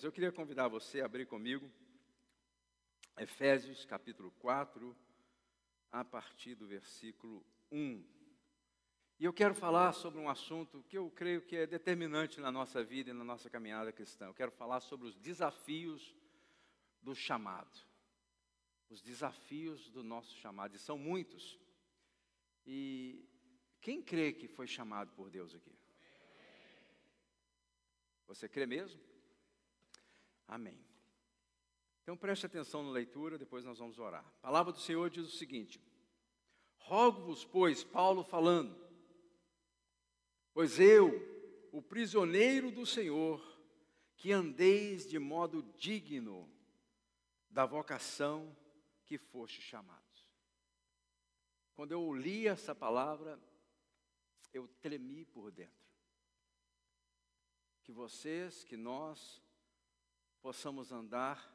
Eu queria convidar você a abrir comigo Efésios capítulo 4, a partir do versículo 1. E eu quero falar sobre um assunto que eu creio que é determinante na nossa vida e na nossa caminhada cristã. Eu quero falar sobre os desafios do chamado. Os desafios do nosso chamado, e são muitos. E quem crê que foi chamado por Deus aqui? Você crê mesmo? Amém. Então preste atenção na leitura, depois nós vamos orar. A palavra do Senhor diz o seguinte: rogo-vos, pois, Paulo falando, pois eu, o prisioneiro do Senhor, que andeis de modo digno da vocação que foste chamados. Quando eu li essa palavra, eu tremi por dentro. Que nós possamos andar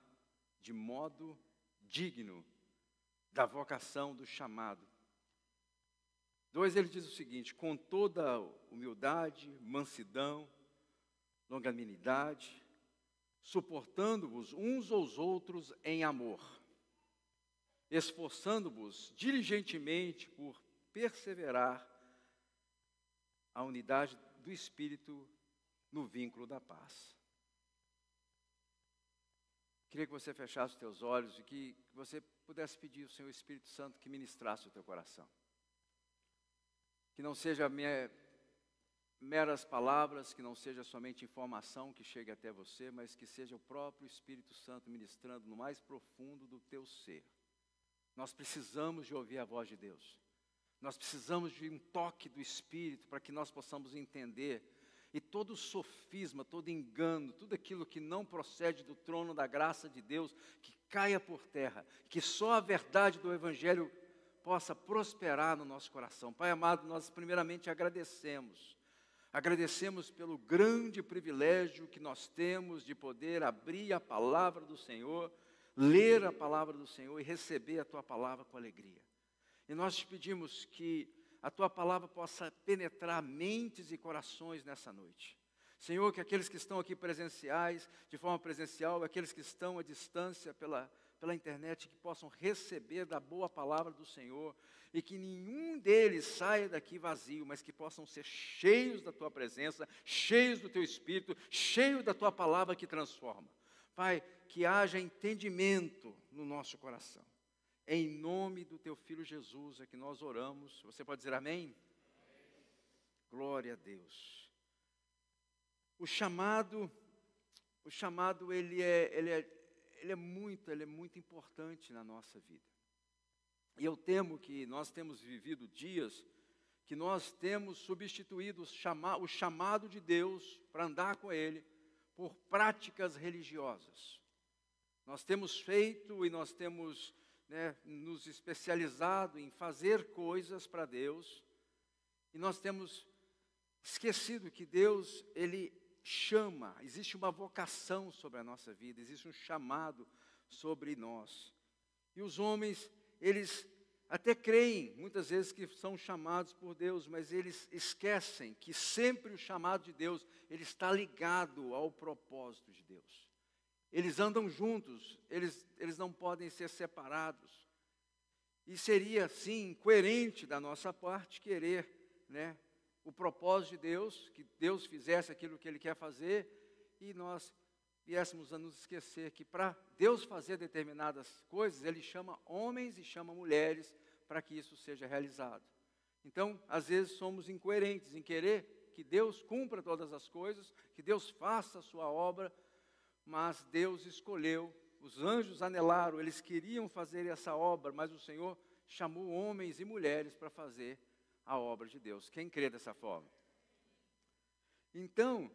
de modo digno da vocação do chamado. 2, ele diz o seguinte: com toda humildade, mansidão, longanimidade, suportando-vos uns aos outros em amor, esforçando-vos diligentemente por perseverar a unidade do Espírito no vínculo da paz. Queria que você fechasse os teus olhos e que você pudesse pedir ao Senhor Espírito Santo que ministrasse o teu coração. Que não seja meras palavras, que não seja somente informação que chegue até você, mas que seja o próprio Espírito Santo ministrando no mais profundo do teu ser. Nós precisamos de ouvir a voz de Deus. Nós precisamos de um toque do Espírito para que nós possamos entender. E todo sofisma, todo engano, tudo aquilo que não procede do trono da graça de Deus, que caia por terra, que só a verdade do Evangelho possa prosperar no nosso coração. Pai amado, nós primeiramente agradecemos. Agradecemos pelo grande privilégio que nós temos de poder abrir a palavra do Senhor, ler a palavra do Senhor e receber a Tua palavra com alegria. E nós te pedimos que a Tua palavra possa penetrar mentes e corações nessa noite. Senhor, que aqueles que estão aqui presenciais, de forma presencial, aqueles que estão à distância pela internet, que possam receber da boa palavra do Senhor, e que nenhum deles saia daqui vazio, mas que possam ser cheios da Tua presença, cheios do Teu Espírito, cheios da Tua palavra que transforma. Pai, que haja entendimento no nosso coração. Em nome do Teu Filho Jesus é que nós oramos. Você pode dizer amém? Glória a Deus. O chamado ele é muito importante na nossa vida. E eu temo que nós temos vivido dias que nós temos substituído o chamado de Deus para andar com Ele por práticas religiosas. Nós temos feito e nós temos nos especializado em fazer coisas para Deus, e nós temos esquecido que Deus, Ele chama, existe uma vocação sobre a nossa vida, existe um chamado sobre nós. E os homens, eles até creem, muitas vezes, que são chamados por Deus, mas eles esquecem que sempre o chamado de Deus, ele está ligado ao propósito de Deus. Eles andam juntos, eles não podem ser separados. E seria, sim, incoerente da nossa parte querer, o propósito de Deus, que Deus fizesse aquilo que Ele quer fazer, e nós viéssemos a nos esquecer que para Deus fazer determinadas coisas, Ele chama homens e chama mulheres para que isso seja realizado. Então, às vezes somos incoerentes em querer que Deus cumpra todas as coisas, que Deus faça a sua obra, mas Deus escolheu, os anjos anelaram, eles queriam fazer essa obra, mas o Senhor chamou homens e mulheres para fazer a obra de Deus. Quem crê dessa forma? Então,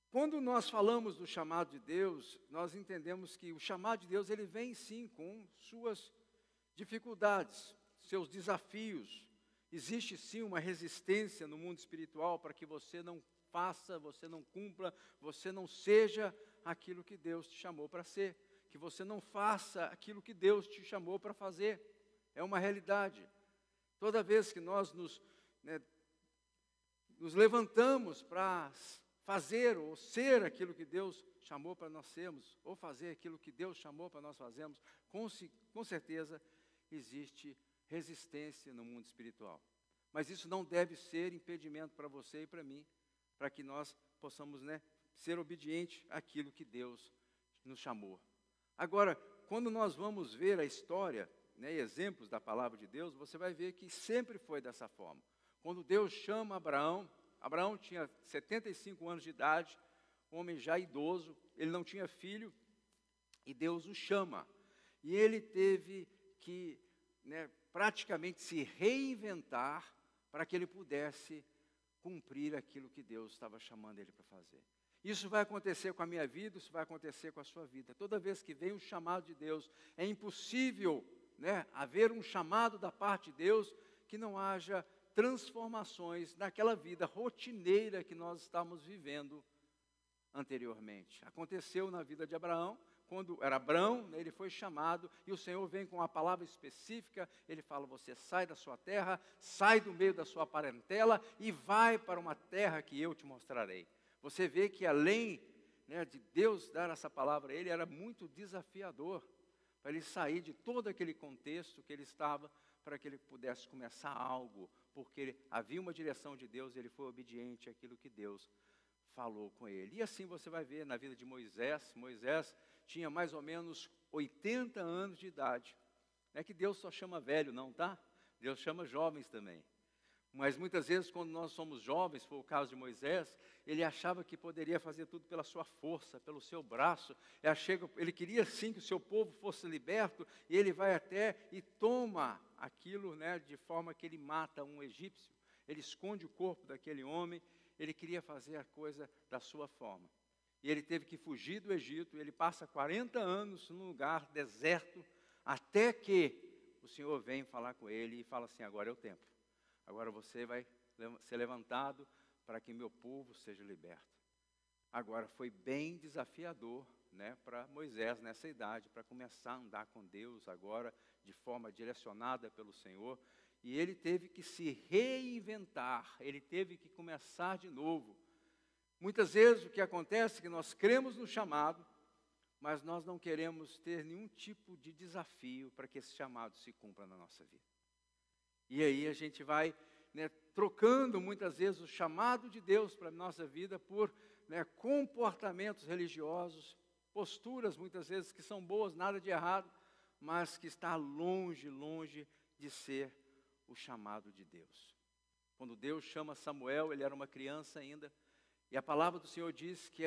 quando nós falamos do chamado de Deus, nós entendemos que o chamado de Deus, ele vem sim com suas dificuldades, seus desafios. Existe sim uma resistência no mundo espiritual para que você não faça, você não cumpra, você não seja aquilo que Deus te chamou para ser, que você não faça aquilo que Deus te chamou para fazer. É uma realidade. Toda vez que nós nos levantamos para fazer ou ser aquilo que Deus chamou para nós sermos, ou fazer aquilo que Deus chamou para nós fazermos, com certeza existe resistência no mundo espiritual. Mas isso não deve ser impedimento para você e para mim, para que nós possamos, ser obedientes àquilo que Deus nos chamou. Agora, quando nós vamos ver a história, exemplos da palavra de Deus, você vai ver que sempre foi dessa forma. Quando Deus chama Abraão, Abraão tinha 75 anos de idade, homem já idoso, ele não tinha filho, e Deus o chama. E ele teve que, praticamente se reinventar para que ele pudesse cumprir aquilo que Deus estava chamando ele para fazer. Isso vai acontecer com a minha vida, isso vai acontecer com a sua vida. Toda vez que vem um chamado de Deus, é impossível, haver um chamado da parte de Deus que não haja transformações naquela vida rotineira que nós estamos vivendo anteriormente. Aconteceu na vida de Abraão, quando era Abrão, ele foi chamado, e o Senhor vem com uma palavra específica, ele fala, você sai da sua terra, sai do meio da sua parentela, e vai para uma terra que eu te mostrarei. Você vê que além de Deus dar essa palavra a ele, era muito desafiador, para ele sair de todo aquele contexto que ele estava, para que ele pudesse começar algo, porque havia uma direção de Deus, ele foi obediente àquilo que Deus falou com ele. E assim você vai ver na vida de Moisés. Moisés tinha mais ou menos 80 anos de idade. Não é que Deus só chama velho, não, tá? Deus chama jovens também. Mas muitas vezes, quando nós somos jovens, foi o caso de Moisés, ele achava que poderia fazer tudo pela sua força, pelo seu braço. Ele queria sim que o seu povo fosse liberto, e ele vai até e toma aquilo, de forma que ele mata um egípcio. Ele esconde o corpo daquele homem, ele queria fazer a coisa da sua forma. E ele teve que fugir do Egito, ele passa 40 anos num lugar deserto, até que o Senhor vem falar com ele e fala assim, agora é o tempo. Agora você vai ser levantado para que meu povo seja liberto. Agora foi bem desafiador, para Moisés nessa idade, para começar a andar com Deus agora, de forma direcionada pelo Senhor. E ele teve que se reinventar, ele teve que começar de novo. Muitas vezes o que acontece é que nós cremos no chamado, mas nós não queremos ter nenhum tipo de desafio para que esse chamado se cumpra na nossa vida. E aí a gente vai trocando muitas vezes o chamado de Deus para a nossa vida por comportamentos religiosos, posturas muitas vezes que são boas, nada de errado, mas que está longe de ser o chamado de Deus. Quando Deus chama Samuel, ele era uma criança ainda, e a palavra do Senhor diz que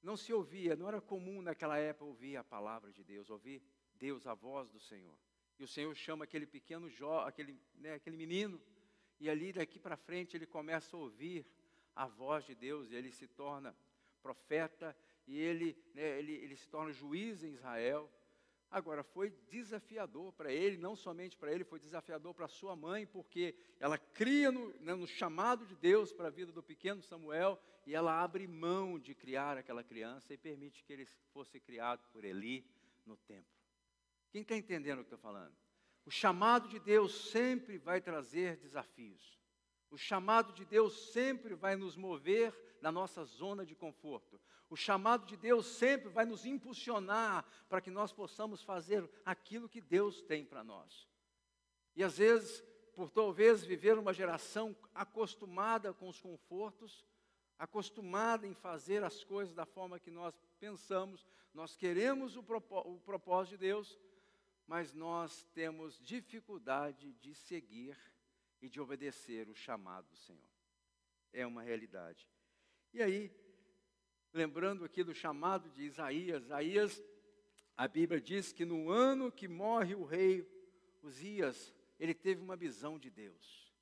não se ouvia, não era comum naquela época ouvir a palavra de Deus, ouvir Deus, a voz do Senhor. E o Senhor chama aquele pequeno aquele menino, e ali daqui para frente ele começa a ouvir a voz de Deus, e ele se torna profeta, e ele se torna juiz em Israel. Agora, foi desafiador para ele, não somente para ele, foi desafiador para sua mãe, porque ela cria no chamado de Deus para a vida do pequeno Samuel, e ela abre mão de criar aquela criança e permite que ele fosse criado por Eli no templo. Quem está entendendo o que eu estou falando? O chamado de Deus sempre vai trazer desafios. O chamado de Deus sempre vai nos mover da nossa zona de conforto. O chamado de Deus sempre vai nos impulsionar para que nós possamos fazer aquilo que Deus tem para nós. E às vezes, por talvez viver uma geração acostumada com os confortos, acostumada em fazer as coisas da forma que nós pensamos, nós queremos o propósito de Deus, mas nós temos dificuldade de seguir e de obedecer o chamado do Senhor. É uma realidade. E aí, lembrando aqui do chamado de Isaías, a Bíblia diz que no ano que morre o rei Uzias, ele teve uma visão de Deus.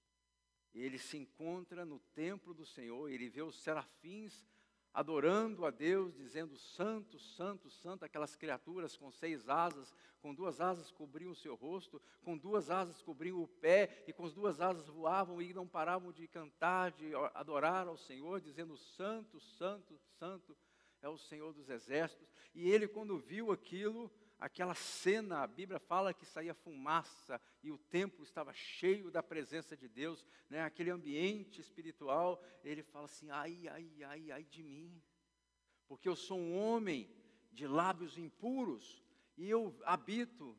Ele se encontra no templo do Senhor, ele vê os serafins adorando a Deus, dizendo santo, santo, santo, aquelas criaturas com 6 asas, com 2 asas cobriam o seu rosto, com 2 asas cobriam o pé, e com as 2 asas voavam e não paravam de cantar, de adorar ao Senhor, dizendo santo, santo, santo é o Senhor dos exércitos. E ele, quando viu aquilo, aquela cena, a Bíblia fala que saía fumaça e o templo estava cheio da presença de Deus, né? Aquele ambiente espiritual, ele fala assim, ai, ai, ai, ai de mim, porque eu sou um homem de lábios impuros e eu habito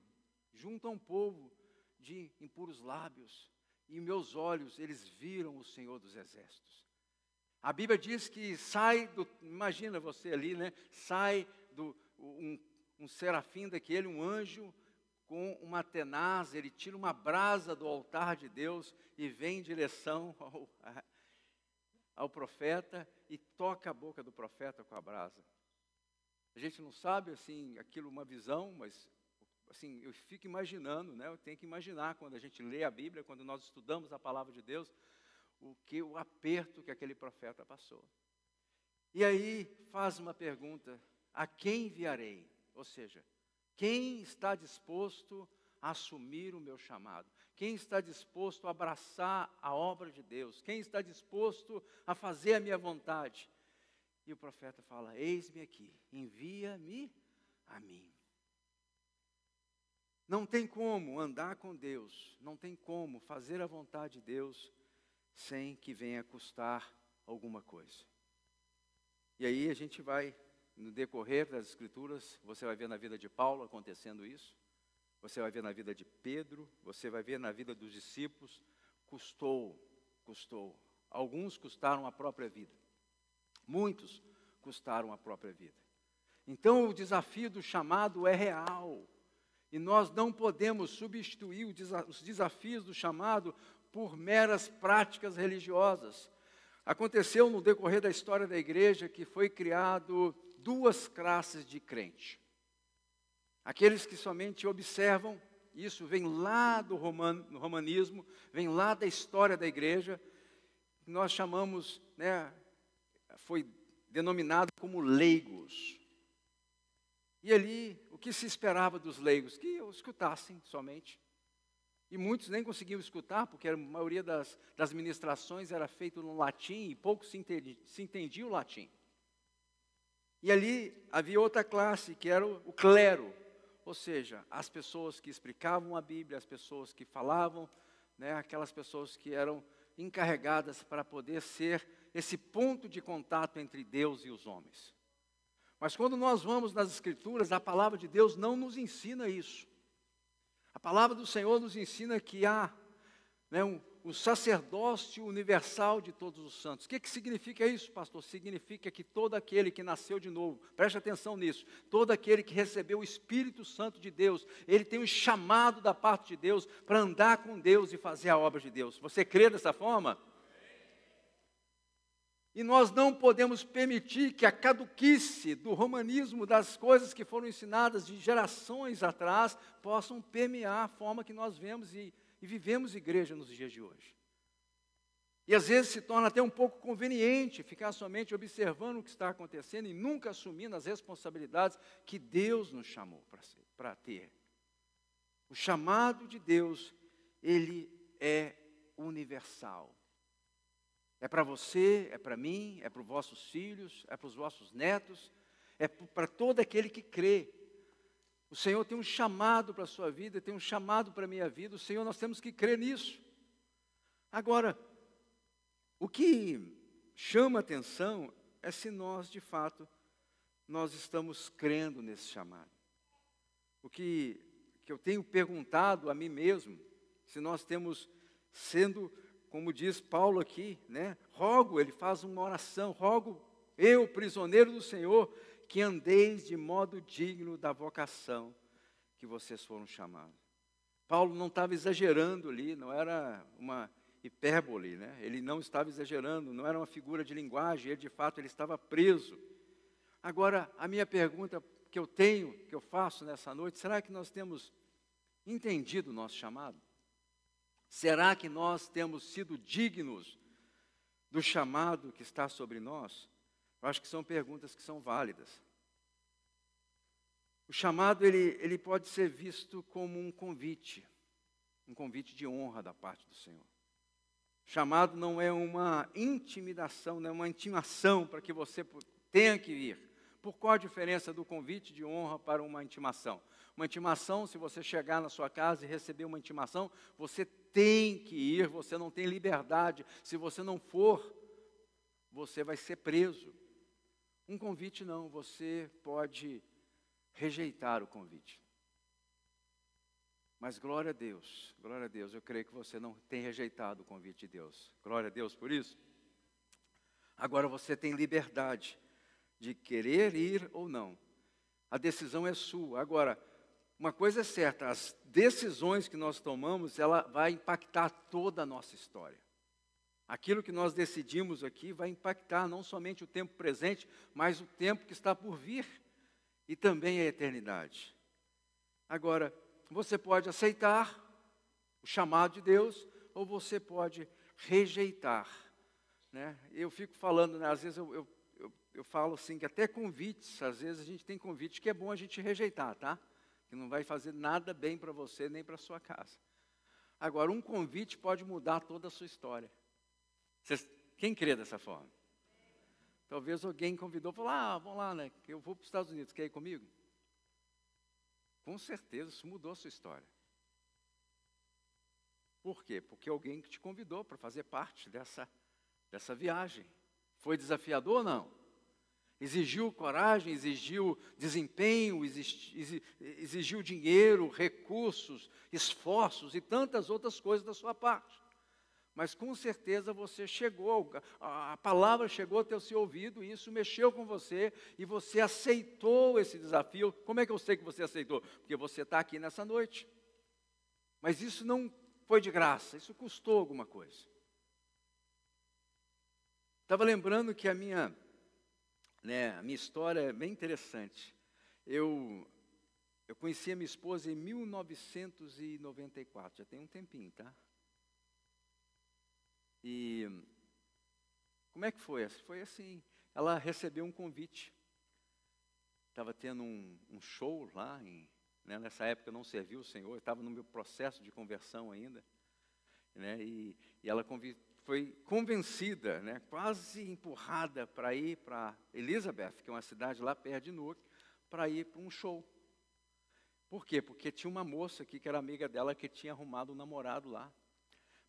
junto a um povo de impuros lábios, e meus olhos, eles viram o Senhor dos Exércitos. A Bíblia diz que imagina você ali, né? Sai um serafim daquele, um anjo, com uma tenaz, ele tira uma brasa do altar de Deus e vem em direção ao profeta e toca a boca do profeta com a brasa. A gente não sabe, assim, aquilo uma visão, mas, assim, eu fico imaginando, né? Eu tenho que imaginar quando a gente lê a Bíblia, quando nós estudamos a palavra de Deus, o aperto que aquele profeta passou. E aí faz uma pergunta, a quem enviarei? Ou seja, quem está disposto a assumir o meu chamado? Quem está disposto a abraçar a obra de Deus? Quem está disposto a fazer a minha vontade? E o profeta fala, eis-me aqui, envia-me a mim. Não tem como andar com Deus, não tem como fazer a vontade de Deus sem que venha custar alguma coisa. E aí a gente vai, no decorrer das Escrituras, você vai ver na vida de Paulo acontecendo isso, você vai ver na vida de Pedro, você vai ver na vida dos discípulos, custou. Alguns custaram a própria vida, muitos custaram a própria vida. Então o desafio do chamado é real, e nós não podemos substituir os desafios do chamado por meras práticas religiosas. Aconteceu no decorrer da história da igreja que foi criado duas classes de crente. Aqueles que somente observam, isso vem lá do romanismo, vem lá da história da igreja, nós chamamos, né, foi denominado como leigos. E ali, o que se esperava dos leigos? Que escutassem somente. E muitos nem conseguiam escutar, porque a maioria das ministrações era feita no latim e pouco se entendia o latim. E ali havia outra classe, que era o clero, ou seja, as pessoas que explicavam a Bíblia, as pessoas que falavam, né, aquelas pessoas que eram encarregadas para poder ser esse ponto de contato entre Deus e os homens. Mas quando nós vamos nas Escrituras, a palavra de Deus não nos ensina isso. A palavra do Senhor nos ensina que há, né, o sacerdócio universal de todos os santos. O que significa isso, pastor? Significa que todo aquele que nasceu de novo, preste atenção nisso, todo aquele que recebeu o Espírito Santo de Deus, ele tem um chamado da parte de Deus para andar com Deus e fazer a obra de Deus. Você crê dessa forma? E nós não podemos permitir que a caduquice do romanismo, das coisas que foram ensinadas de gerações atrás, possam permear a forma que nós vemos e vivemos igreja nos dias de hoje. E às vezes se torna até um pouco conveniente ficar somente observando o que está acontecendo e nunca assumindo as responsabilidades que Deus nos chamou para ter. O chamado de Deus, ele é universal. É para você, é para mim, é para os vossos filhos, é para os vossos netos, é para todo aquele que crê. O Senhor tem um chamado para a sua vida, tem um chamado para a minha vida. O Senhor, nós temos que crer nisso. Agora, o que chama atenção é se nós, de fato, nós estamos crendo nesse chamado. O que eu tenho perguntado a mim mesmo, se nós temos sendo, como diz Paulo aqui, né? Rogo, ele faz uma oração, rogo eu, prisioneiro do Senhor, que andeis de modo digno da vocação que vocês foram chamados. Paulo não estava exagerando ali, não era uma hipérbole, né? Ele não estava exagerando, não era uma figura de linguagem, ele de fato ele estava preso. Agora, a minha pergunta que eu faço nessa noite, será que nós temos entendido o nosso chamado? Será que nós temos sido dignos do chamado que está sobre nós? Eu acho que são perguntas que são válidas. O chamado, ele pode ser visto como um convite de honra da parte do Senhor. O chamado não é uma intimidação, não é uma intimação para que você tenha que ir, Por qual a diferença do convite de honra para uma intimação? Uma intimação, se você chegar na sua casa e receber uma intimação, você tem que ir, você não tem liberdade. Se você não for, você vai ser preso. Um convite não, você pode rejeitar o convite. Mas glória a Deus, eu creio que você não tem rejeitado o convite de Deus. Glória a Deus por isso. Agora você tem liberdade de querer ir ou não. A decisão é sua. Agora, uma coisa é certa, as decisões que nós tomamos, ela vai impactar toda a nossa história. Aquilo que nós decidimos aqui vai impactar não somente o tempo presente, mas o tempo que está por vir e também a eternidade. Agora, você pode aceitar o chamado de Deus ou você pode rejeitar. Né? Eu fico falando, né, às vezes eu falo assim, que até convites, às vezes a gente tem convite que é bom a gente rejeitar, tá? Que não vai fazer nada bem para você nem para a sua casa. Agora, um convite pode mudar toda a sua história. Quem crê dessa forma? Talvez alguém convidou, falou, vamos lá, né? Eu vou para os Estados Unidos, quer ir comigo? Com certeza, isso mudou a sua história. Por quê? Porque alguém que te convidou para fazer parte dessa viagem. Foi desafiador ou não? Exigiu coragem, exigiu desempenho, exigiu dinheiro, recursos, esforços e tantas outras coisas da sua parte. Mas com certeza você chegou, a palavra chegou até o seu ouvido e isso mexeu com você e você aceitou esse desafio. Como é que eu sei que você aceitou? Porque você está aqui nessa noite. Mas isso não foi de graça, isso custou alguma coisa. Estava lembrando que a minha história é bem interessante. Eu conheci a minha esposa em 1994, já tem um tempinho, tá? E como é que foi? Foi assim, ela recebeu um convite. Estava tendo um show lá, né, nessa época eu não servia o Senhor, estava no meu processo de conversão ainda. Né, e ela foi convencida, né, quase empurrada para ir para Elizabeth, que é uma cidade lá perto de Newark, para ir para um show. Por quê? Porque tinha uma moça aqui que era amiga dela que tinha arrumado um namorado lá.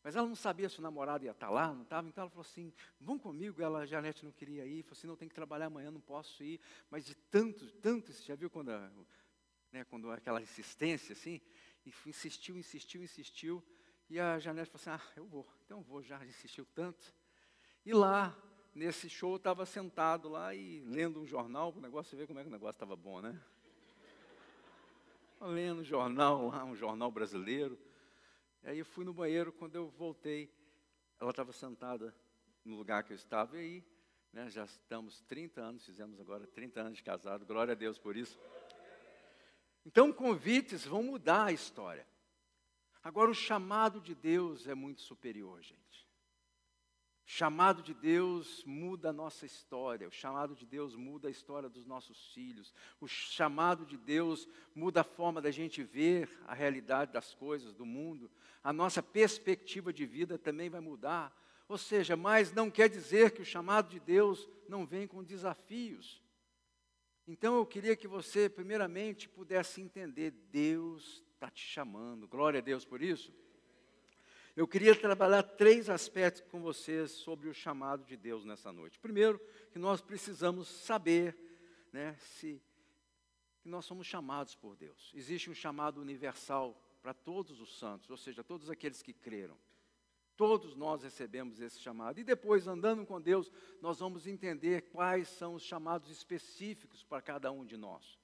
Mas ela não sabia se o namorado ia estar lá, não estava, então ela falou assim, vão comigo, a Janete não queria ir, falou assim, não, tem que trabalhar amanhã, não posso ir, mas de tanto, você já viu quando aquela insistência assim, e insistiu, e a Janete falou assim, eu vou, então eu vou, já insistiu tanto. E lá, nesse show, eu estava sentado lá e lendo um jornal, o negócio, você vê como é que o negócio estava bom, né? Lendo um jornal lá, um jornal brasileiro. Aí eu fui no banheiro, quando eu voltei, ela estava sentada no lugar que eu estava, e aí, né, já estamos 30 anos, fizemos agora 30 anos de casado, glória a Deus por isso. Então, convites vão mudar a história. Agora, o chamado de Deus é muito superior, gente. O chamado de Deus muda a nossa história, o chamado de Deus muda a história dos nossos filhos, o chamado de Deus muda a forma da gente ver a realidade das coisas, do mundo, a nossa perspectiva de vida também vai mudar. Ou seja, mas não quer dizer que o chamado de Deus não vem com desafios. Então eu queria que você, primeiramente, pudesse entender, Deus está te chamando, glória a Deus por isso. Eu queria trabalhar 3 aspectos com vocês sobre o chamado de Deus nessa noite. Primeiro, que nós precisamos saber, né, que nós somos chamados por Deus. Existe um chamado universal para todos os santos, ou seja, todos aqueles que creram. Todos nós recebemos esse chamado. E depois, andando com Deus, nós vamos entender quais são os chamados específicos para cada um de nós.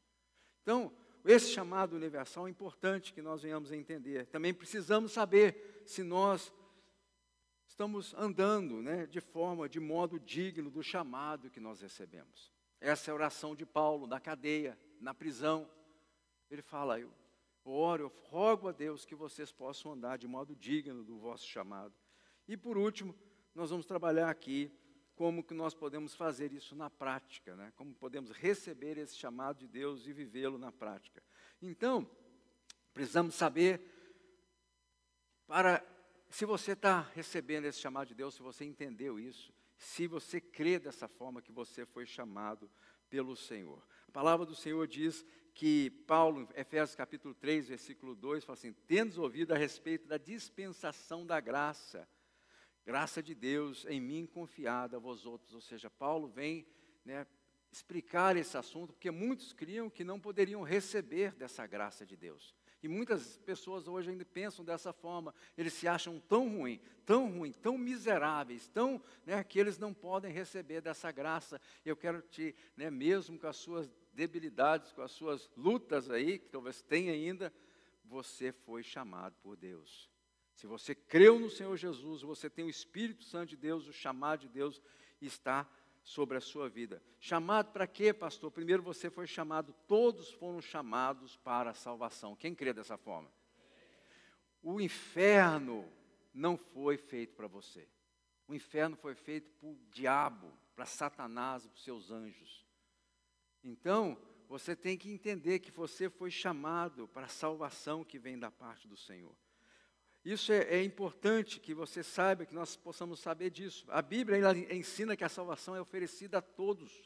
Então, esse chamado universal é importante que nós venhamos a entender. Também precisamos saber se nós estamos andando, né, de modo digno do chamado que nós recebemos. Essa é a oração de Paulo, na cadeia, na prisão. Ele fala, eu oro, eu rogo a Deus que vocês possam andar de modo digno do vosso chamado. E por último, nós vamos trabalhar aqui como que nós podemos fazer isso na prática, né? Como podemos receber esse chamado de Deus e vivê-lo na prática. Então, precisamos saber, se você está recebendo esse chamado de Deus, se você entendeu isso, se você crê dessa forma que você foi chamado pelo Senhor. A palavra do Senhor diz que Paulo, em Efésios capítulo 3, versículo 2, fala assim: tendes ouvido a respeito da dispensação da graça de Deus em mim confiada a vós outros. Ou seja, Paulo vem, explicar esse assunto, porque muitos criam que não poderiam receber dessa graça de Deus. E muitas pessoas hoje ainda pensam dessa forma, eles se acham tão ruins, tão miseráveis, que eles não podem receber dessa graça. Eu quero te, mesmo com as suas debilidades, com as suas lutas aí, que talvez tenha ainda, você foi chamado por Deus. Se você creu no Senhor Jesus, você tem o Espírito Santo de Deus, o chamado de Deus está sobre a sua vida. Chamado para quê, pastor? Primeiro você foi chamado, todos foram chamados para a salvação. Quem crê dessa forma? O inferno não foi feito para você. O inferno foi feito para o diabo, para Satanás, para os seus anjos. Então, você tem que entender que você foi chamado para a salvação que vem da parte do Senhor. Isso é importante que você saiba, que nós possamos saber disso. A Bíblia ela ensina que a salvação é oferecida a todos.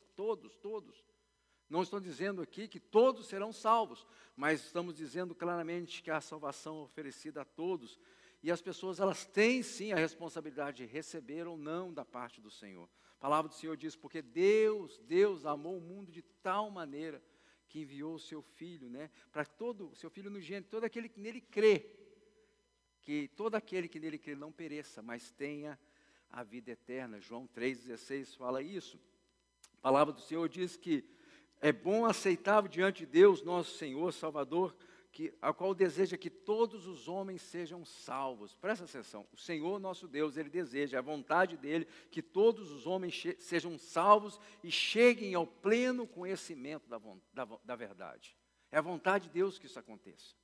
Não estou dizendo aqui que todos serão salvos, mas estamos dizendo claramente que a salvação é oferecida a todos. E as pessoas, elas têm sim a responsabilidade de receber ou não da parte do Senhor. A palavra do Senhor diz, porque Deus amou o mundo de tal maneira que enviou o seu Filho, para todo, o seu Filho unigênito, todo aquele que nele crê, que todo aquele que nele crê não pereça, mas tenha a vida eterna. João 3,16 fala isso. A palavra do Senhor diz que é bom, aceitável diante de Deus, nosso Senhor, Salvador, a qual deseja que todos os homens sejam salvos. Presta atenção, o Senhor nosso Deus, Ele deseja, a vontade dEle, que todos os homens sejam salvos e cheguem ao pleno conhecimento da verdade. É a vontade de Deus que isso aconteça.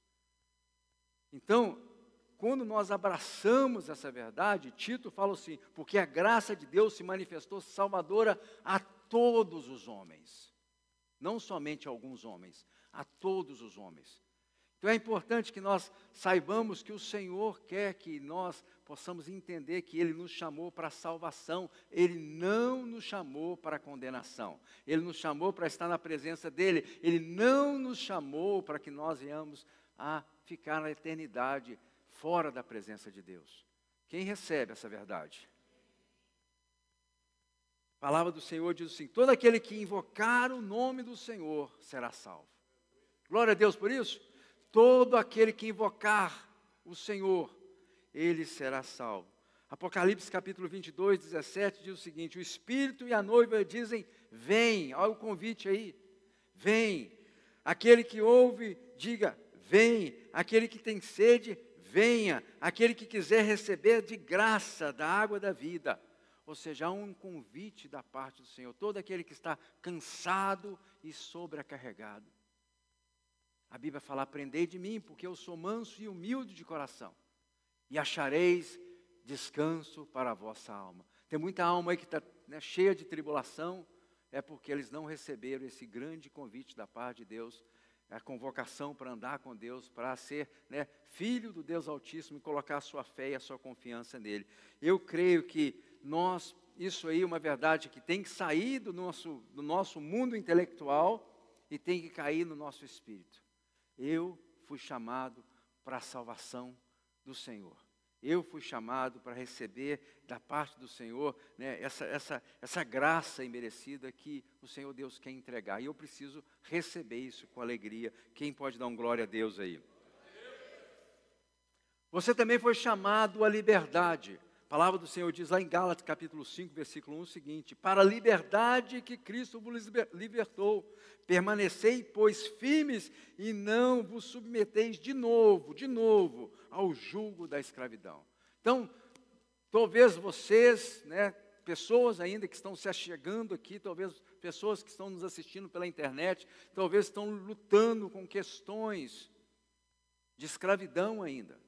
Então, quando nós abraçamos essa verdade, Tito fala assim, porque a graça de Deus se manifestou salvadora a todos os homens. Não somente a alguns homens, a todos os homens. Então é importante que nós saibamos que o Senhor quer que nós possamos entender que Ele nos chamou para a salvação. Ele não nos chamou para a condenação. Ele nos chamou para estar na presença dEle. Ele não nos chamou para que nós venhamos a ficar na eternidade fora da presença de Deus. Quem recebe essa verdade? A palavra do Senhor diz assim, todo aquele que invocar o nome do Senhor será salvo. Glória a Deus por isso. Todo aquele que invocar o Senhor, ele será salvo. Apocalipse capítulo 22, 17 diz o seguinte, o Espírito e a noiva dizem, vem. Olha o convite aí, vem. Aquele que ouve, diga, vem. Aquele que tem sede, venha, aquele que quiser receber de graça da água da vida. Ou seja, há um convite da parte do Senhor. Todo aquele que está cansado e sobrecarregado. A Bíblia fala, aprendei de mim, porque eu sou manso e humilde de coração. E achareis descanso para a vossa alma. Tem muita alma aí que está cheia de tribulação, é porque eles não receberam esse grande convite da parte de Deus, a convocação para andar com Deus, para ser filho do Deus Altíssimo e colocar a sua fé e a sua confiança nele. Eu creio que isso aí é uma verdade que tem que sair do nosso mundo intelectual e tem que cair no nosso espírito. Eu fui chamado para a salvação do Senhor. Eu fui chamado para receber da parte do Senhor essa graça imerecida que o Senhor Deus quer entregar. E eu preciso receber isso com alegria. Quem pode dar um glória a Deus aí? Você também foi chamado à liberdade. A palavra do Senhor diz lá em Gálatas capítulo 5, versículo 1 o seguinte, para a liberdade que Cristo vos libertou, permanecei, pois, firmes e não vos submeteis de novo, ao jugo da escravidão. Então, talvez vocês, pessoas ainda que estão se achegando aqui, talvez pessoas que estão nos assistindo pela internet, talvez estão lutando com questões de escravidão ainda,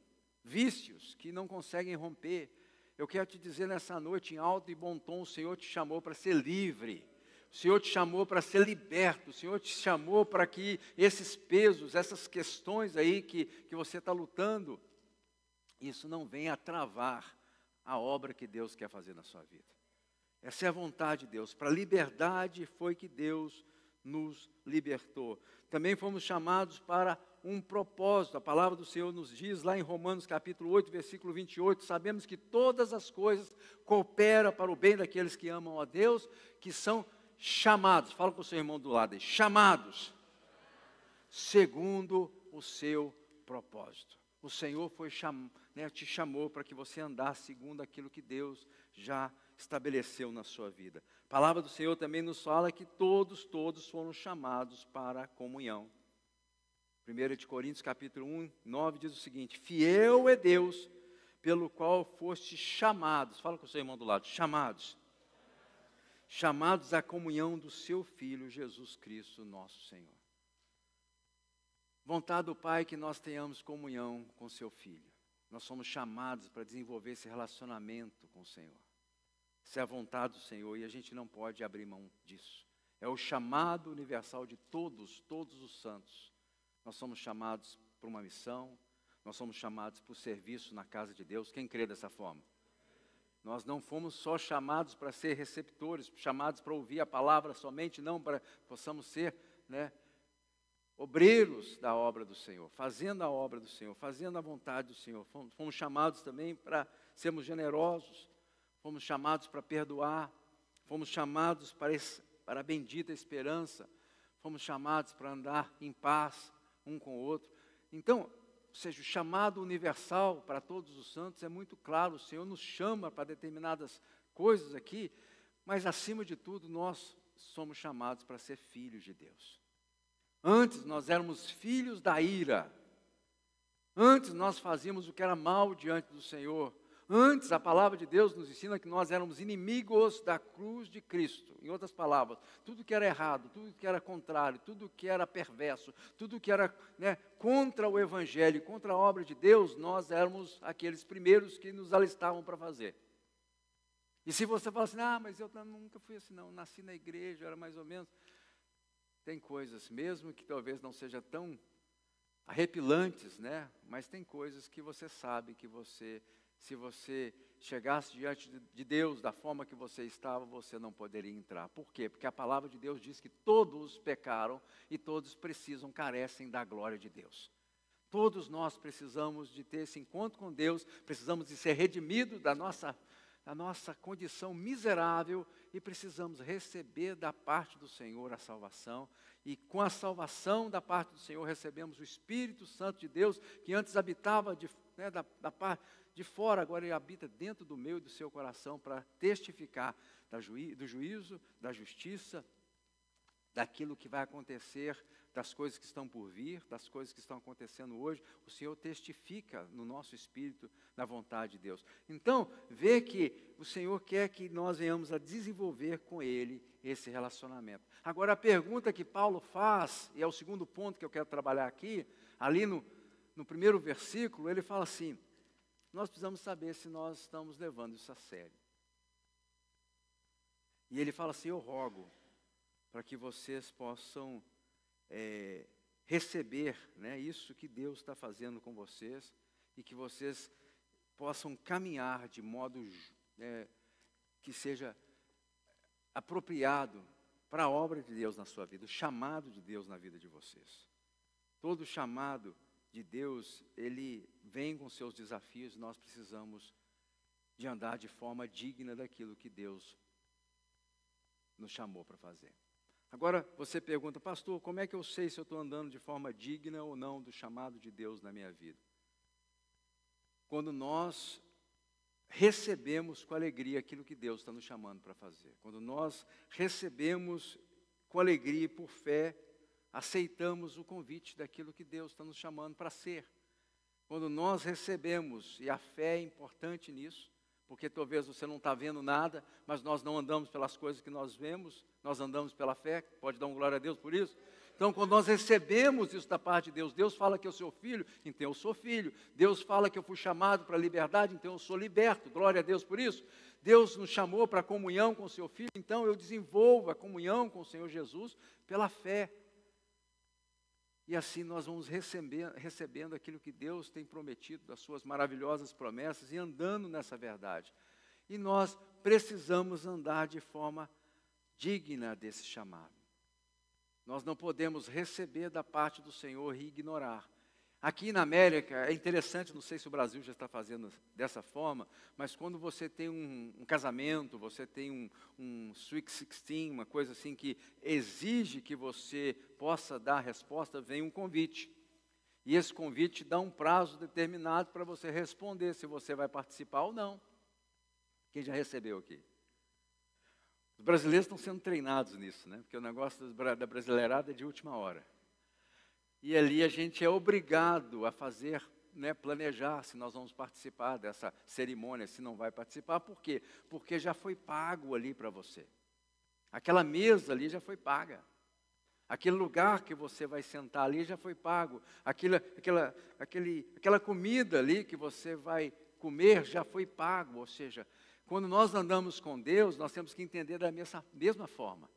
vícios que não conseguem romper. Eu quero te dizer nessa noite, em alto e bom tom, o Senhor te chamou para ser livre. O Senhor te chamou para ser liberto. O Senhor te chamou para que esses pesos, essas questões aí que você está lutando, isso não venha a travar a obra que Deus quer fazer na sua vida. Essa é a vontade de Deus. Para a liberdade foi que Deus nos libertou. Também fomos chamados para um propósito. A palavra do Senhor nos diz lá em Romanos capítulo 8, versículo 28, sabemos que todas as coisas cooperam para o bem daqueles que amam a Deus, que são chamados. Fala com o seu irmão do lado aí. Chamados segundo o seu propósito. O Senhor te chamou para que você andasse segundo aquilo que Deus já estabeleceu na sua vida. A palavra do Senhor também nos fala que todos foram chamados para a comunhão. 1 Coríntios capítulo 1, 9 diz o seguinte: fiel é Deus, pelo qual foste chamados. Fala com o seu irmão do lado. Chamados à comunhão do seu Filho, Jesus Cristo, nosso Senhor. Vontade do Pai que nós tenhamos comunhão com seu Filho. Nós somos chamados para desenvolver esse relacionamento com o Senhor. Essa é a vontade do Senhor e a gente não pode abrir mão disso. É o chamado universal de todos os santos. Nós somos chamados para uma missão, nós somos chamados para o serviço na casa de Deus. Quem crê dessa forma? Nós não fomos só chamados para ser receptores, chamados para ouvir a palavra somente, não para que possamos ser, obreiros da obra do Senhor, fazendo a obra do Senhor, fazendo a vontade do Senhor. Fomos chamados também para sermos generosos, fomos chamados para perdoar, fomos chamados para a bendita esperança, fomos chamados para andar em paz um com o outro. Então, ou seja, o chamado universal para todos os santos é muito claro. O Senhor nos chama para determinadas coisas aqui, mas acima de tudo nós somos chamados para ser filhos de Deus. Antes nós éramos filhos da ira. Antes nós fazíamos o que era mal diante do Senhor. Antes a palavra de Deus nos ensina que nós éramos inimigos da cruz de Cristo. Em outras palavras, tudo que era errado, tudo que era contrário, tudo que era perverso, tudo que era contra o Evangelho, contra a obra de Deus, nós éramos aqueles primeiros que nos alistavam para fazer. E se você fala assim, mas eu nunca fui assim não, nasci na igreja, era mais ou menos... Tem coisas, mesmo que talvez não sejam tão arrepilantes, mas tem coisas que você sabe que se você chegasse diante de Deus da forma que você estava, você não poderia entrar. Por quê? Porque a palavra de Deus diz que todos pecaram e todos carecem da glória de Deus. Todos nós precisamos de ter esse encontro com Deus, precisamos de ser redimidos da nossa condição miserável e precisamos receber da parte do Senhor a salvação. E com a salvação da parte do Senhor recebemos o Espírito Santo de Deus, que antes habitava da parte de fora, agora ele habita dentro do meu e do seu coração para testificar do juízo, da justiça, daquilo que vai acontecer, das coisas que estão por vir, das coisas que estão acontecendo hoje. O Senhor testifica no nosso espírito, na vontade de Deus. Então, vê que o Senhor quer que nós venhamos a desenvolver com Ele esse relacionamento. Agora, a pergunta que Paulo faz, e é o segundo ponto que eu quero trabalhar aqui, ali no primeiro versículo, ele fala assim, nós precisamos saber se nós estamos levando isso a sério. E ele fala assim, eu rogo para que vocês possam receber isso que Deus está fazendo com vocês e que vocês possam caminhar de modo que seja apropriado para a obra de Deus na sua vida, o chamado de Deus na vida de vocês. Todo chamado de Deus, ele vem com seus desafios, nós precisamos de andar de forma digna daquilo que Deus nos chamou para fazer. Agora, você pergunta, pastor, como é que eu sei se eu estou andando de forma digna ou não do chamado de Deus na minha vida? Quando nós recebemos com alegria aquilo que Deus está nos chamando para fazer. Quando nós recebemos com alegria e por fé, aceitamos o convite daquilo que Deus está nos chamando para ser. Quando nós recebemos, e a fé é importante nisso, porque talvez você não está vendo nada, mas nós não andamos pelas coisas que nós vemos, nós andamos pela fé. Pode dar um glória a Deus por isso? Então, quando nós recebemos isso da parte de Deus, Deus fala que eu sou filho, então eu sou filho. Deus fala que eu fui chamado para a liberdade, então eu sou liberto. Glória a Deus por isso. Deus nos chamou para a comunhão com o seu Filho, então eu desenvolvo a comunhão com o Senhor Jesus pela fé. E assim nós vamos recebendo aquilo que Deus tem prometido, das suas maravilhosas promessas, e andando nessa verdade. E nós precisamos andar de forma digna desse chamado. Nós não podemos receber da parte do Senhor e ignorar. Aqui na América, é interessante, não sei se o Brasil já está fazendo dessa forma, mas quando você tem um casamento, você tem um Sweet 16, uma coisa assim que exige que você possa dar resposta, vem um convite. E esse convite dá um prazo determinado para você responder se você vai participar ou não. Quem já recebeu aqui? Os brasileiros estão sendo treinados nisso, né? Porque o negócio da brasileirada é de última hora. E ali a gente é obrigado a fazer, né, planejar se nós vamos participar dessa cerimônia, se não vai participar. Por quê? Porque já foi pago ali para você. Aquela mesa ali já foi paga. Aquele lugar que você vai sentar ali já foi pago. Aquela comida ali que você vai comer já foi pago. Ou seja, quando nós andamos com Deus, nós temos que entender da mesma forma.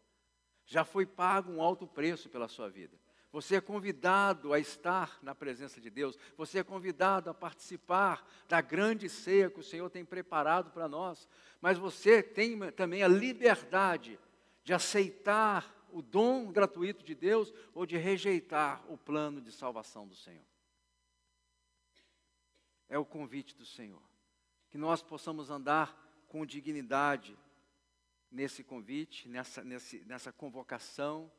Já foi pago um alto preço pela sua vida. Você é convidado a estar na presença de Deus. Você é convidado a participar da grande ceia que o Senhor tem preparado para nós. Mas você tem também a liberdade de aceitar o dom gratuito de Deus ou de rejeitar o plano de salvação do Senhor. É o convite do Senhor. Que nós possamos andar com dignidade nesse convite, nessa convocação,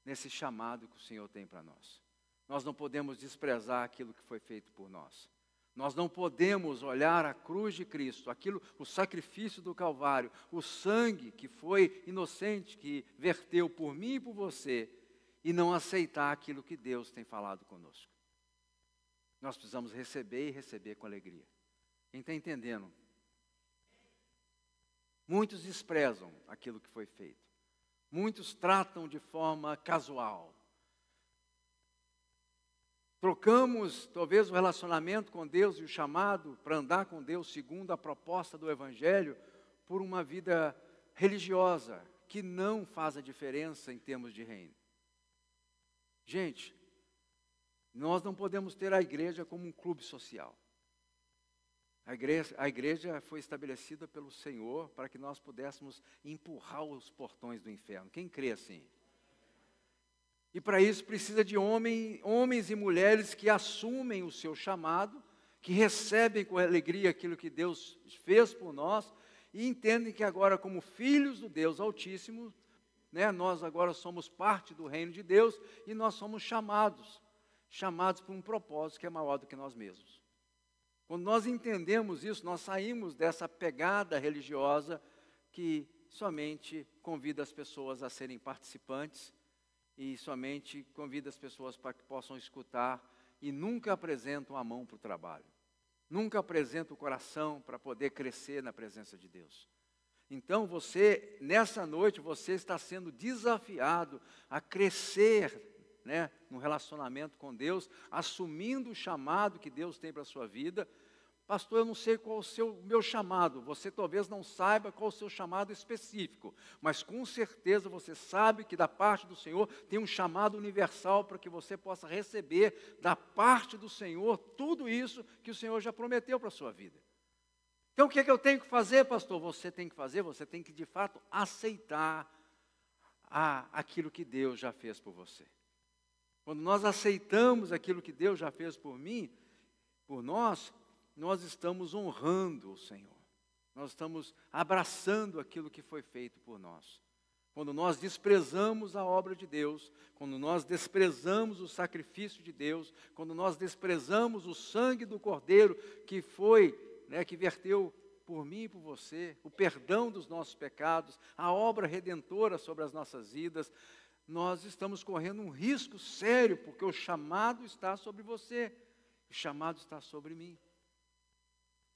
nesse chamado que o Senhor tem para nós. Nós não podemos desprezar aquilo que foi feito por nós. Nós não podemos olhar a cruz de Cristo, o sacrifício do Calvário, o sangue que foi inocente, que verteu por mim e por você, e não aceitar aquilo que Deus tem falado conosco. Nós precisamos receber e receber com alegria. Quem está entendendo? Muitos desprezam aquilo que foi feito. Muitos tratam de forma casual. Trocamos, talvez, o relacionamento com Deus e o chamado para andar com Deus segundo a proposta do Evangelho por uma vida religiosa que não faz a diferença em termos de reino. Gente, nós não podemos ter a igreja como um clube social. A igreja foi estabelecida pelo Senhor para que nós pudéssemos empurrar os portões do inferno. Quem crê assim? E para isso precisa de homens e mulheres que assumem o seu chamado, que recebem com alegria aquilo que Deus fez por nós e entendem que agora, como filhos do Deus Altíssimo, né, nós agora somos parte do reino de Deus e nós somos chamados por um propósito que é maior do que nós mesmos. Quando nós entendemos isso, nós saímos dessa pegada religiosa que somente convida as pessoas a serem participantes e somente convida as pessoas para que possam escutar e nunca apresentam a mão para o trabalho. Nunca apresentam o coração para poder crescer na presença de Deus. Então nessa noite, você está sendo desafiado a crescer, né, no relacionamento com Deus, assumindo o chamado que Deus tem para a sua vida. Pastor, eu não sei qual o meu chamado. Você talvez não saiba qual o seu chamado específico, mas com certeza você sabe que da parte do Senhor tem um chamado universal para que você possa receber da parte do Senhor tudo isso que o Senhor já prometeu para a sua vida. Então o que é que eu tenho que fazer, pastor? Você tem que de fato aceitar aquilo que Deus já fez por você. Quando nós aceitamos aquilo que Deus já fez por mim, por nós estamos honrando o Senhor. Nós estamos abraçando aquilo que foi feito por nós. Quando nós desprezamos a obra de Deus, quando nós desprezamos o sacrifício de Deus, quando nós desprezamos o sangue do Cordeiro que foi, né, que verteu por mim e por você, o perdão dos nossos pecados, a obra redentora sobre as nossas vidas, nós estamos correndo um risco sério, porque o chamado está sobre você, o chamado está sobre mim.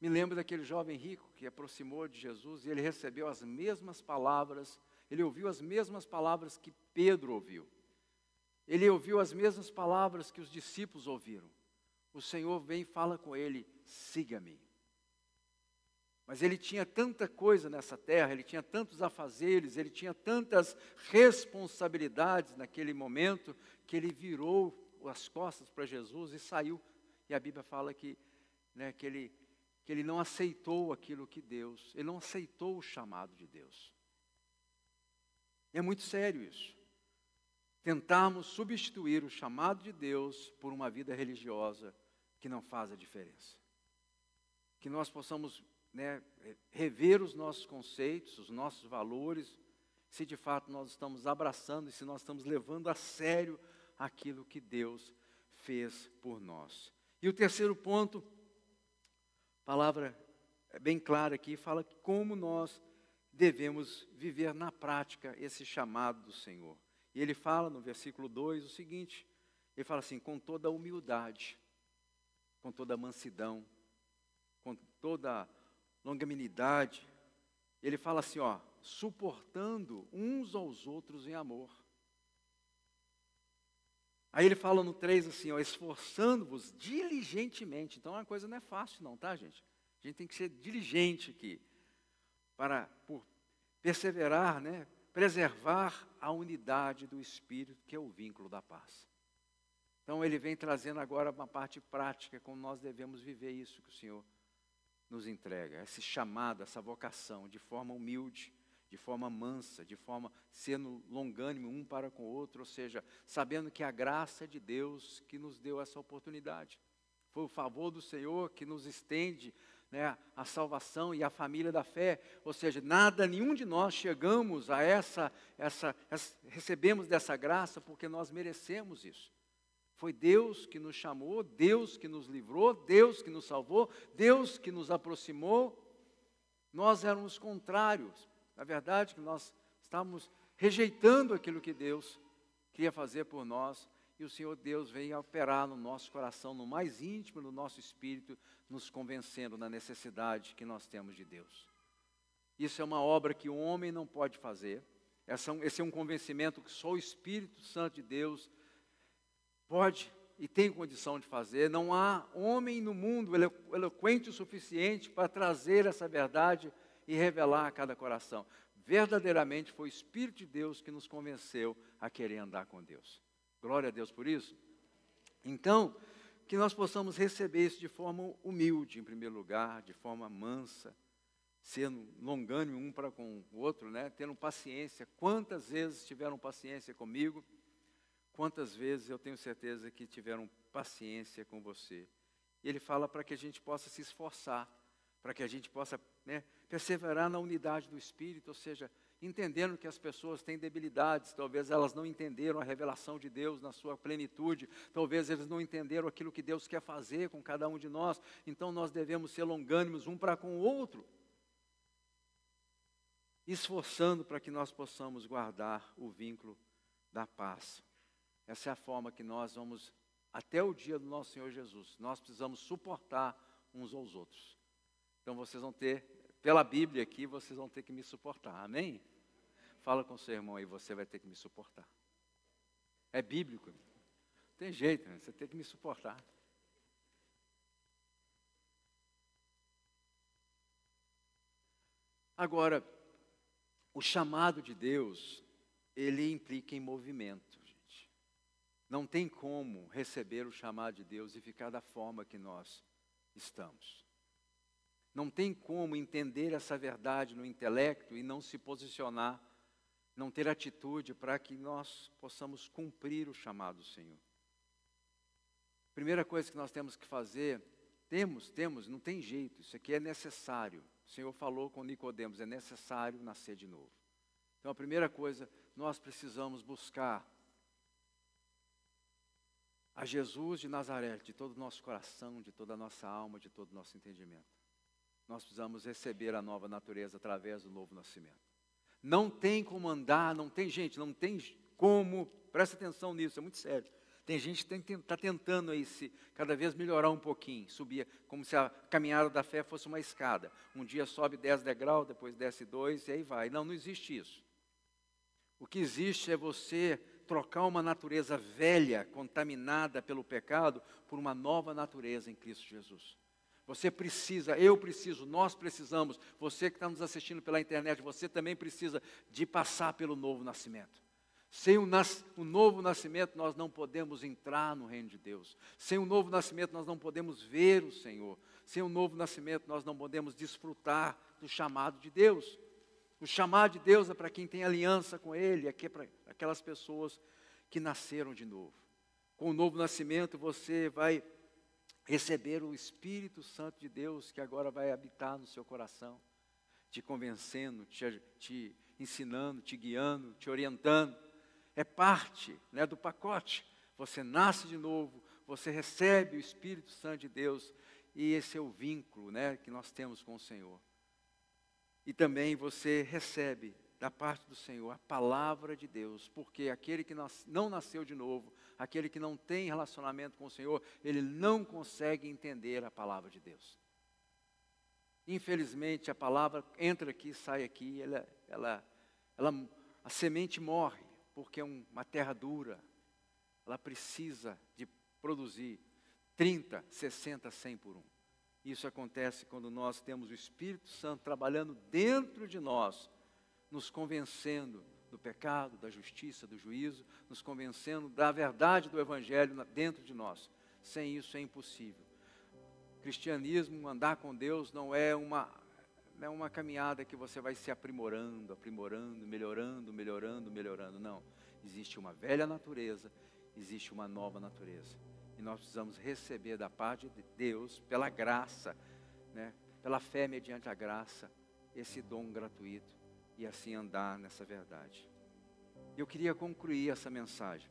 Me lembro daquele jovem rico que aproximou de Jesus e ele recebeu as mesmas palavras, ele ouviu as mesmas palavras que Pedro ouviu. Ele ouviu as mesmas palavras que os discípulos ouviram. O Senhor vem e fala com ele, siga-me. Mas ele tinha tanta coisa nessa terra, ele tinha tantos afazeres, ele tinha tantas responsabilidades naquele momento, que ele virou as costas para Jesus e saiu. E a Bíblia fala que ele não aceitou aquilo que Deus, ele não aceitou o chamado de Deus. É muito sério isso. tentarmos substituir o chamado de Deus por uma vida religiosa que não faz a diferença. Que nós possamos, rever os nossos conceitos, os nossos valores, se de fato nós estamos abraçando e se nós estamos levando a sério aquilo que Deus fez por nós. E o terceiro ponto, a palavra é bem clara aqui, fala que como nós devemos viver na prática esse chamado do Senhor. E ele fala no versículo 2 o seguinte, ele fala assim, com toda a humildade, com toda a mansidão, com toda a longanimidade, ele fala assim, suportando uns aos outros em amor. Aí ele fala no 3 assim, esforçando-vos diligentemente. Então a coisa não é fácil não, tá, gente? A gente tem que ser diligente aqui, por perseverar, preservar a unidade do Espírito, que é o vínculo da paz. Então ele vem trazendo agora uma parte prática, como nós devemos viver isso que o Senhor nos entrega, esse chamado, essa vocação, de forma humilde, de forma mansa, de forma sendo longânimo um para com o outro, ou seja, sabendo que a graça é de Deus que nos deu essa oportunidade. Foi o favor do Senhor que nos estende a salvação e a família da fé, ou seja, nenhum de nós chegamos a recebemos dessa graça porque nós merecemos isso. Foi Deus que nos chamou, Deus que nos livrou, Deus que nos salvou, Deus que nos aproximou. Nós éramos contrários, na verdade que nós estávamos rejeitando aquilo que Deus queria fazer por nós, e o Senhor Deus veio operar no nosso coração, no mais íntimo do nosso espírito, nos convencendo da necessidade que nós temos de Deus. Isso é uma obra que o homem não pode fazer, esse é um convencimento que só o Espírito Santo de Deus pode e tem condição de fazer. Não há homem no mundo eloquente o suficiente para trazer essa verdade e revelar a cada coração. Verdadeiramente foi o Espírito de Deus que nos convenceu a querer andar com Deus. Glória a Deus por isso. Então, que nós possamos receber isso de forma humilde, em primeiro lugar, de forma mansa, sendo longânimo um para com o outro, tendo paciência. Quantas vezes tiveram paciência comigo? Quantas vezes eu tenho certeza que tiveram paciência com você? E ele fala para que a gente possa se esforçar, para que a gente possa perseverar na unidade do Espírito, ou seja, entendendo que as pessoas têm debilidades, talvez elas não entenderam a revelação de Deus na sua plenitude, talvez eles não entenderam aquilo que Deus quer fazer com cada um de nós, então nós devemos ser longânimos um para com o outro, esforçando para que nós possamos guardar o vínculo da paz. Essa é a forma que nós vamos, até o dia do nosso Senhor Jesus, nós precisamos suportar uns aos outros. Então vocês vão ter, pela Bíblia aqui, vocês vão ter que me suportar, amém? Fala com o seu irmão aí, você vai ter que me suportar. É bíblico, não tem jeito, você tem que me suportar. Agora, o chamado de Deus, ele implica em movimento. Não tem como receber o chamado de Deus e ficar da forma que nós estamos. Não tem como entender essa verdade no intelecto e não se posicionar, não ter atitude para que nós possamos cumprir o chamado do Senhor. Primeira coisa que nós temos que fazer, não tem jeito, isso aqui é necessário. O Senhor falou com Nicodemos, é necessário nascer de novo. Então a primeira coisa, nós precisamos buscar a Jesus de Nazaré, de todo o nosso coração, de toda a nossa alma, de todo o nosso entendimento. Nós precisamos receber a nova natureza através do novo nascimento. Não tem como andar, não tem como, presta atenção nisso, é muito sério. Tem gente que está tentando aí cada vez melhorar um pouquinho, subir, como se a caminhada da fé fosse uma escada. Um dia sobe 10 degraus, depois desce 2 e aí vai. Não existe isso. O que existe é você trocar uma natureza velha, contaminada pelo pecado, por uma nova natureza em Cristo Jesus. Você precisa, eu preciso, nós precisamos, você que está nos assistindo pela internet, você também precisa de passar pelo novo nascimento. Sem o novo nascimento nós não podemos entrar no reino de Deus. Sem o novo nascimento nós não podemos ver o Senhor. Sem o novo nascimento nós não podemos desfrutar do chamado de Deus. O chamado de Deus é para quem tem aliança com Ele, é para aquelas pessoas que nasceram de novo. Com o novo nascimento, você vai receber o Espírito Santo de Deus, que agora vai habitar no seu coração, te convencendo, te ensinando, te guiando, te orientando. É parte, né, do pacote. Você nasce de novo, você recebe o Espírito Santo de Deus, e esse é o vínculo, né, que nós temos com o Senhor. E também você recebe da parte do Senhor a palavra de Deus, porque aquele que não nasceu de novo, aquele que não tem relacionamento com o Senhor, ele não consegue entender a palavra de Deus. Infelizmente, a palavra entra aqui, sai aqui, a semente morre, porque é uma terra dura. Ela precisa de produzir 30, 60, 100 por 1. Isso acontece quando nós temos o Espírito Santo trabalhando dentro de nós, nos convencendo do pecado, da justiça, do juízo, nos convencendo da verdade do Evangelho dentro de nós. Sem isso é impossível. Cristianismo, andar com Deus, não é uma caminhada que você vai se aprimorando, melhorando. Não. Existe uma velha natureza, existe uma nova natureza. E nós precisamos receber da parte de Deus, pela graça, né, pela fé mediante a graça, esse dom gratuito, e assim andar nessa verdade. Eu queria concluir essa mensagem.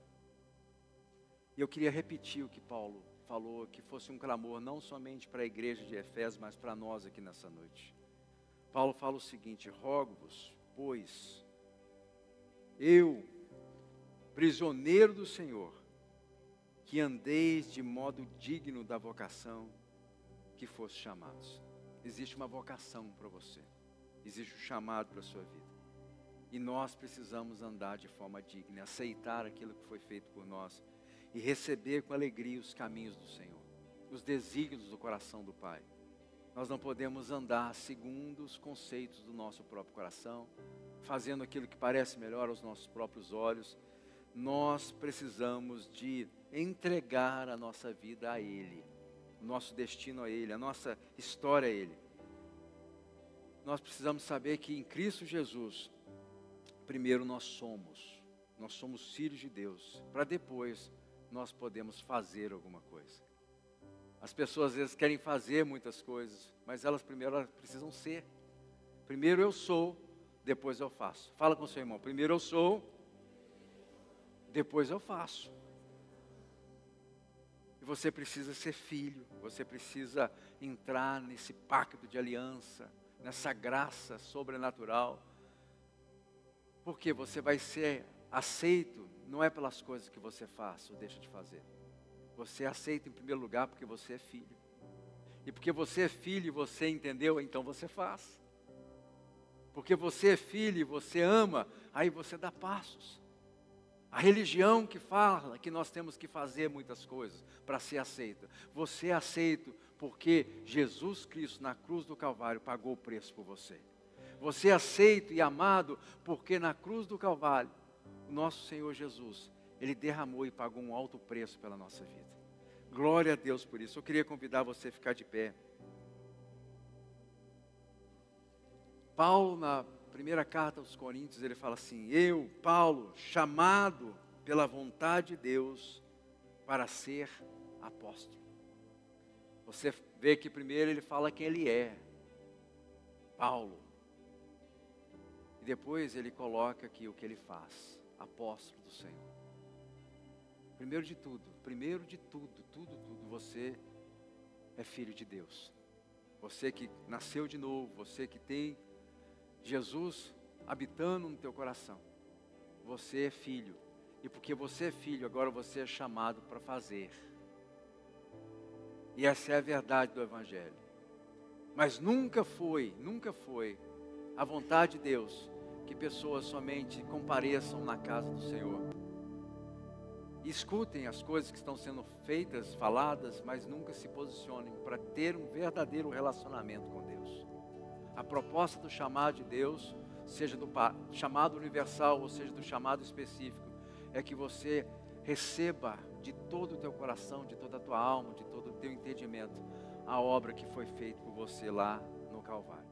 E eu queria repetir o que Paulo falou, que fosse um clamor não somente para a igreja de Efésios, mas para nós aqui nessa noite. Paulo fala o seguinte: rogo-vos, pois, eu, prisioneiro do Senhor, que andeis de modo digno da vocação que foste chamados. Existe uma vocação para você. Existe um chamado para a sua vida. E nós precisamos andar de forma digna, aceitar aquilo que foi feito por nós e receber com alegria os caminhos do Senhor, os desígnios do coração do Pai. Nós não podemos andar segundo os conceitos do nosso próprio coração, fazendo aquilo que parece melhor aos nossos próprios olhos. Nós precisamos de entregar a nossa vida a Ele, o nosso destino a Ele, a nossa história a Ele. Nós precisamos saber que em Cristo Jesus, primeiro nós somos filhos de Deus, para depois nós podemos fazer alguma coisa. As pessoas às vezes querem fazer muitas coisas, mas elas precisam ser. Primeiro eu sou, depois eu faço. Fala com o seu irmão, primeiro eu sou, depois eu faço. E você precisa ser filho, você precisa entrar nesse pacto de aliança, nessa graça sobrenatural, porque você vai ser aceito, não é pelas coisas que você faz ou deixa de fazer. Você é aceito em primeiro lugar porque você é filho. E porque você é filho e você entendeu, então você faz. Porque você é filho e você ama, aí você dá passos. A religião que fala que nós temos que fazer muitas coisas para ser aceito. Você é aceito porque Jesus Cristo na cruz do Calvário pagou o preço por você. Você é aceito e amado porque na cruz do Calvário, o nosso Senhor Jesus, Ele derramou e pagou um alto preço pela nossa vida. Glória a Deus por isso. Eu queria convidar você a ficar de pé. Paulo, na primeira carta aos Coríntios, ele fala assim: eu, Paulo, chamado pela vontade de Deus para ser apóstolo. Você vê que primeiro ele fala quem ele é, Paulo. E depois ele coloca aqui o que ele faz, apóstolo do Senhor. Primeiro de tudo, tudo, você é filho de Deus. Você que nasceu de novo, você que tem Jesus habitando no teu coração. Você é filho. E porque você é filho, agora você é chamado para fazer. E essa é a verdade do Evangelho. Mas nunca foi a vontade de Deus que pessoas somente compareçam na casa do Senhor. E escutem as coisas que estão sendo feitas, faladas, mas nunca se posicionem para ter um verdadeiro relacionamento com Deus. A proposta do chamado de Deus, seja do chamado universal ou seja do chamado específico, é que você receba de todo o teu coração, de toda a tua alma, de todo o teu entendimento, a obra que foi feita por você lá no Calvário.